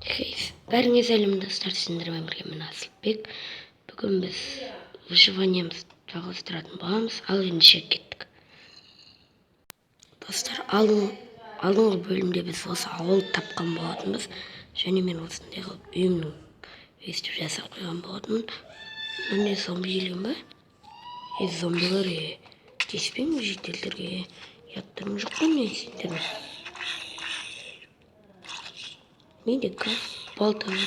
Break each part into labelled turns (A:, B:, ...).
A: Бәріңе сәлем достар, сіздермен бірге мен Асылбек. Бүгін біз выживаниемізді жалғастыратын боламыз, ал ендеше кеттік. Достар, алдыңғы бөлімде біз осы ауылды тапқан болатынбыз, және мен осындай қылып үйімнің өстіп жасап қойған болатынмын. Міне зомби желген ба? Зомбилар тиіспеңіз жителдерге, ұяттарың жоқ па не сендердің? Менде газ, балта бар.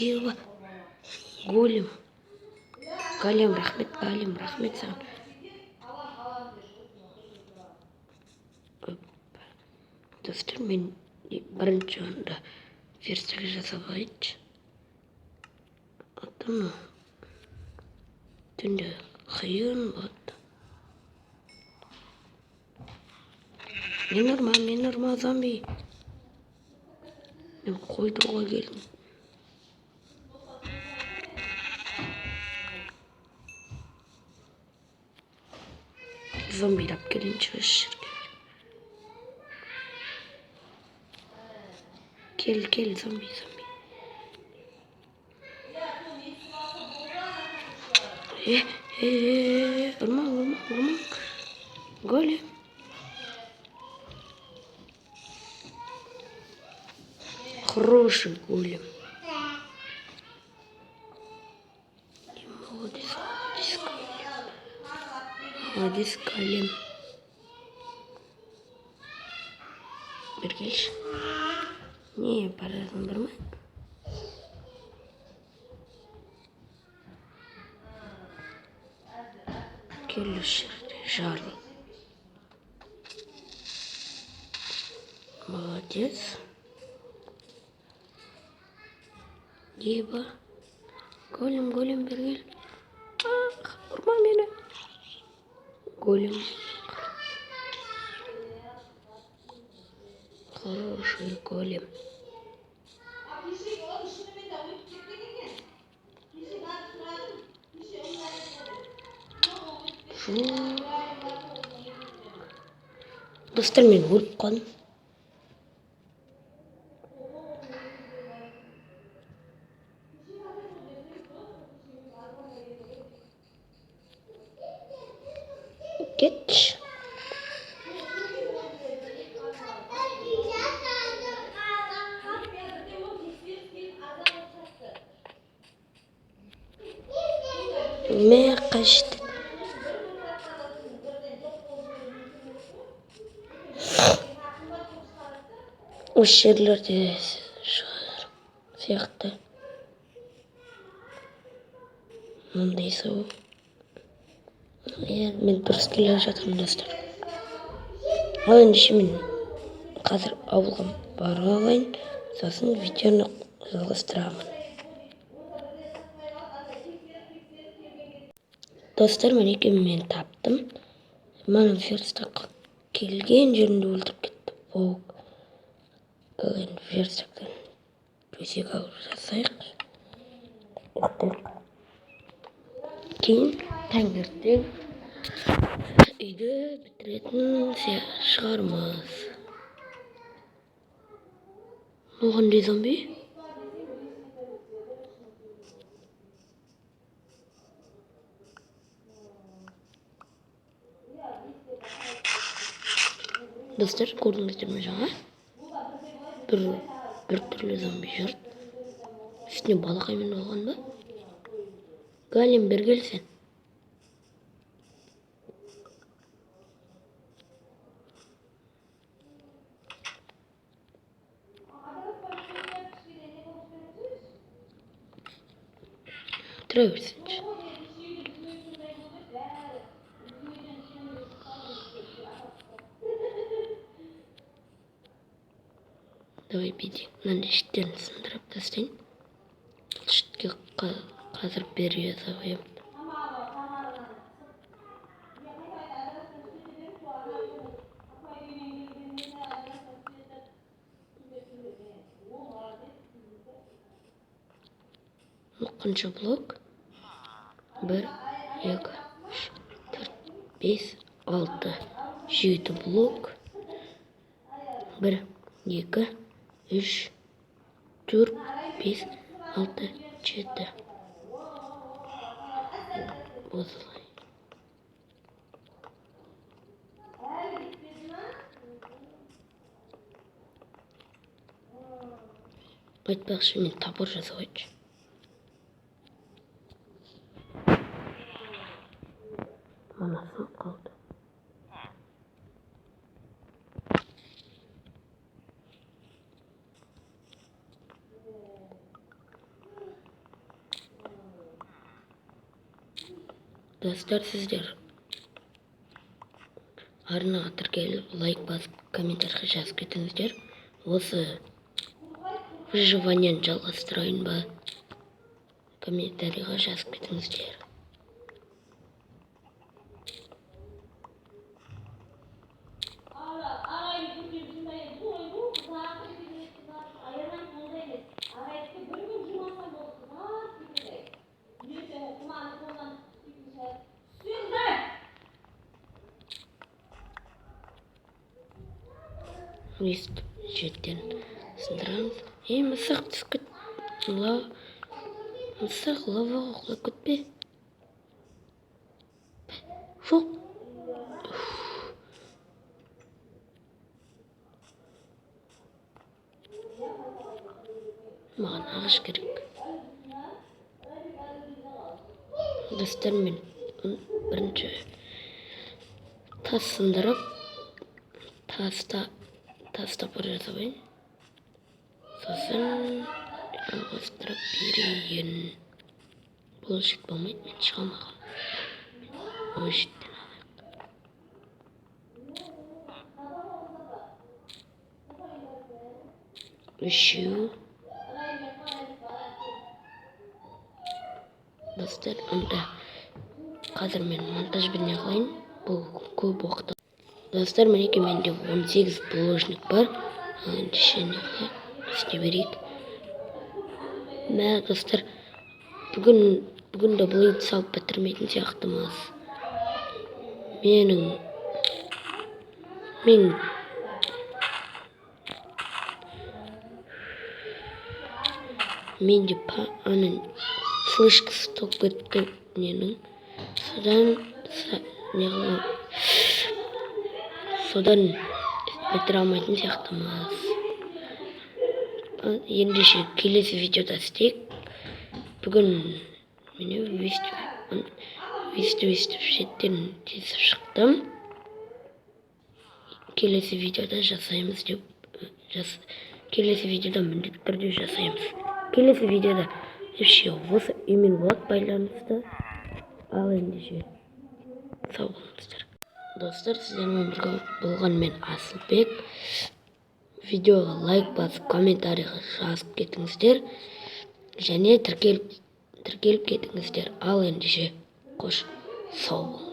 A: Ева, голем, рахмет саған. Достар, мен бірінші орында верстак жасап алайыншы. Атымы түнде қиын болады. Мен ұрма зомби. Мен қойдыруға келдім. Зомби тап келінші осы жерге. Кел, зомби. Ұрма. Голем. Хороший голем. Молодец, голем. Bir келші. Не, парасын бір ма? Кел осы жерде, жарыл. Молодец. Еба. Голем, бір кел. Ұрма мені. Голем. Хороший голем. Достар, мен өліп қалдым. Кетші. Мен қашты. Осы жерлерде сияқты. Мындай сау. Мен дұрыс келе жатырмын достар. Ал ендеше мен қазір ауылға барып алайын, сосын видеоны жалғастырамын. Достар, мен таптым. Мана верстак келген жерінде өлтіріп кетті. Паук. Верстактан төсек алып жасайық. Кейін таңертең үйді бітіретін шығармыз. Қандай зомби? Достар, көрдіңіздер ме жаңа? Bir türlü zombi жүр. Üstüne балақаймен болған ба? Голем, бір келсен. Тұра берсінші. Давай бейден. Мынандай шеттерін сындырып тастайын. Шетке қазір бере сабайым. Қанша блок? 1, 2, 3, 4, 5, 6, 7 блок. 1, 2, 3, 4, 5, 6, 7. Осылай. Айтпақшы, мен топор жасап айтшы. Манасы қалды. Достар, сіздер арнаға тіркеліп, лайк басып, комментарийға жазып кетіңіздер. Осы выживанияны жалғастырайын ба? Комментарийға жазып кетіңіздер. Өйстіп жеттен сындырамыз. Мысық түсіп кет. Мысық лаваға құлап кетпе. Жоқ. Маған ағаш керек. Достар, мен бірінші тас сындырып, тастап жасабайын. Сосын жалғастырып берейін. Бұл жет болмайды, мен шыға алмаған. Ол жеттен алайық. Үшеу. Достар, онда қазір мен монтажбен қылайын. Бұл көп уақыт. Достар, мінеке менде 18 бложник бар. Ендеше істей берейік. Мә, достар, бүгін де бұл үйді салып бітірмейтін сияқтымыз. Менде аның флешкасы топ кетті ненің. Содан бітіре алмайтын сияқтымыз. Ендеше келесі видеода істейік. Бүгін мені өйстіп шеттен тесіп шықтым. Келесі видеода жасаймыз деп келесі видеода міндетті түрде жасаймыз. Келесі видеода осы үймен болады байланысты. Ал ендеше сау болыңыздар. Достар, сіздермен бірге болған мен Асылбек. Видеоға лайк басып, комментарийға жазып кетіңіздер. Және тіркеліп кетіңіздер. Ал ендеше қош сау болыңыздар.